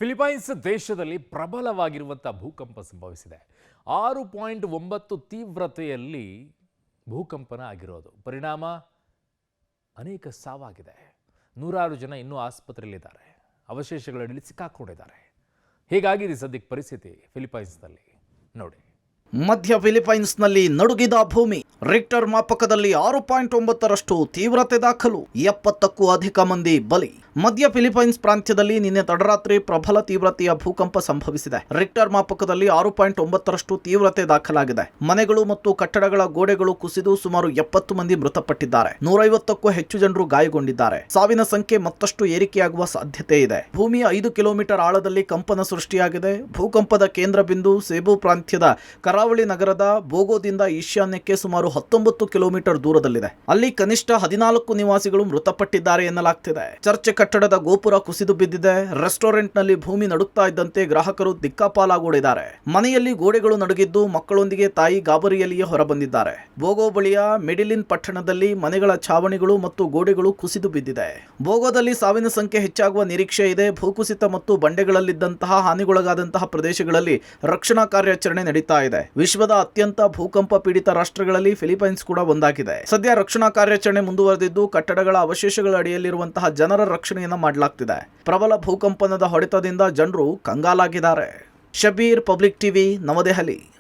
Philippines ದೇಶದಲ್ಲಿ ಪ್ರಬಲವಾಗಿರುವಂಥ ಭೂಕಂಪ ಸಂಭವಿಸಿದೆ. 6.9 ತೀವ್ರತೆಯಲ್ಲಿ ಭೂಕಂಪನ ಆಗಿರೋದು. ಪರಿಣಾಮ ಅನೇಕ ಸಾವಾಗಿದೆ. ನೂರಾರು ಜನ ಇನ್ನೂ ಆಸ್ಪತ್ರೆಯಲ್ಲಿದ್ದಾರೆ. ಅವಶೇಷಗಳಲ್ಲಿ ಸಿಕ್ಕಾಕೊಂಡಿದ್ದಾರೆ. ಹೀಗಾಗಿದೆ ಸದ್ಯಕ್ಕೆ ಪರಿಸ್ಥಿತಿ ಫಿಲಿಪೈನ್ಸ್ನಲ್ಲಿ. ನೋಡಿ. ಮಧ್ಯ ಫಿಲಿಪೈನ್ಸ್ನಲ್ಲಿ ನಡುಗಿದ ಭೂಮಿ. ರಿಕ್ಟರ್ ಮಾಪಕದಲ್ಲಿ 6.9ರಷ್ಟು ತೀವ್ರತೆ ದಾಖಲು. 70ಕ್ಕೂ ಅಧಿಕ ಮಂದಿ ಬಲಿ. ಮಧ್ಯ ಫಿಲಿಪೈನ್ಸ್ ಪ್ರಾಂತ್ಯದಲ್ಲಿ ನಿನ್ನೆ ತಡರಾತ್ರಿ ಪ್ರಬಲ ತೀವ್ರತೆಯ ಭೂಕಂಪ ಸಂಭವಿಸಿದೆ. ರಿಕ್ಟರ್ ಮಾಪಕದಲ್ಲಿ 6.9ರಷ್ಟು ತೀವ್ರತೆ ದಾಖಲಾಗಿದೆ. ಮನೆಗಳು ಮತ್ತು ಕಟ್ಟಡಗಳ ಗೋಡೆಗಳು ಕುಸಿದು ಸುಮಾರು 70 ಮಂದಿ ಮೃತಪಟ್ಟಿದ್ದಾರೆ. 150ಕ್ಕೂ ಹೆಚ್ಚು ಜನರು ಗಾಯಗೊಂಡಿದ್ದಾರೆ. ಸಾವಿನ ಸಂಖ್ಯೆ ಮತ್ತಷ್ಟು ಏರಿಕೆಯಾಗುವ ಸಾಧ್ಯತೆ ಇದೆ. ಭೂಮಿಯ 5 ಕಿಲೋಮೀಟರ್ ಆಳದಲ್ಲಿ ಕಂಪನ ಸೃಷ್ಟಿಯಾಗಿದೆ. ಭೂಕಂಪದ ಕೇಂದ್ರ ಬಿಂದು ಸೇಬು ಪ್ರಾಂತ್ಯದ ಕರಾವಳಿ ನಗರದ ಬೋಗೋದಿಂದ ಈಶಾನ್ಯಕ್ಕೆ ಸುಮಾರು 19 ಕಿಲೋಮೀಟರ್ ದೂರದಲ್ಲಿದೆ. ಅಲ್ಲಿ ಕನಿಷ್ಠ 14 ನಿವಾಸಿಗಳು ಮೃತಪಟ್ಟಿದ್ದಾರೆ ಎನ್ನಲಾಗ್ತಿದೆ. ಚರ್ಚ್ ಕಟ್ಟಡದ ಗೋಪುರ ಕುಸಿದು ಬಿದ್ದಿದೆ. ರೆಸ್ಟೋರೆಂಟ್ನಲ್ಲಿ ಭೂಮಿ ನಡುಗ್ತಾ ಇದ್ದಂತೆ ಗ್ರಾಹಕರು ದಿಕ್ಕಾಪಾಲಾಗೋಡಿದ್ದಾರೆ. ಮನೆಯಲ್ಲಿ ಗೋಡೆಗಳು ನಡುಗಿದ್ದು ಮಕ್ಕಳೊಂದಿಗೆ ತಾಯಿ ಗಾಬರಿಯಲ್ಲಿಯೇ ಹೊರಬಂದಿದ್ದಾರೆ. ಬೋಗೋ ಬಳಿಯ ಮೆಡಿಲಿನ್ ಪಟ್ಟಣದಲ್ಲಿ ಮನೆಗಳ ಛಾವಣಿಗಳು ಮತ್ತು ಗೋಡೆಗಳು ಕುಸಿದು ಬಿದ್ದಿದೆ. ಬೋಗೋದಲ್ಲಿ ಸಾವಿನ ಸಂಖ್ಯೆ ಹೆಚ್ಚಾಗುವ ನಿರೀಕ್ಷೆ ಇದೆ. ಭೂಕುಸಿತ ಮತ್ತು ಬಂಡೆಗಳಲ್ಲಿದ್ದಂತಹ ಹಾನಿಗೊಳಗಾದಂತಹ ಪ್ರದೇಶಗಳಲ್ಲಿ ರಕ್ಷಣಾ ಕಾರ್ಯಾಚರಣೆ ನಡೀತಾ ಇದೆ. ವಿಶ್ವದ ಅತ್ಯಂತ ಭೂಕಂಪ ಪೀಡಿತ ರಾಷ್ಟ್ರಗಳಲ್ಲಿ ಫಿಲಿಪೈನ್ಸ್ ಕೂಡ ಒಂದಾಗಿದೆ. ಸದ್ಯ ರಕ್ಷಣಾ ಕಾರ್ಯಾಚರಣೆ ಮುಂದುವರೆದಿದ್ದು ಕಟ್ಟಡಗಳ ಅವಶೇಷಗಳ ಅಡಿಯಲ್ಲಿರುವಂತಹ ಜನರ ರಕ್ಷಣೆಯನ್ನ ಮಾಡಲಾಗ್ತಿದೆ. ಪ್ರಬಲ ಭೂಕಂಪನದ ಹೊಡೆತದಿಂದ ಜನರು ಕಂಗಾಲಾಗಿದ್ದಾರೆ. ಶಬೀರ್, ಪಬ್ಲಿಕ್ ಟಿವಿ, ನವದೆಹಲಿ.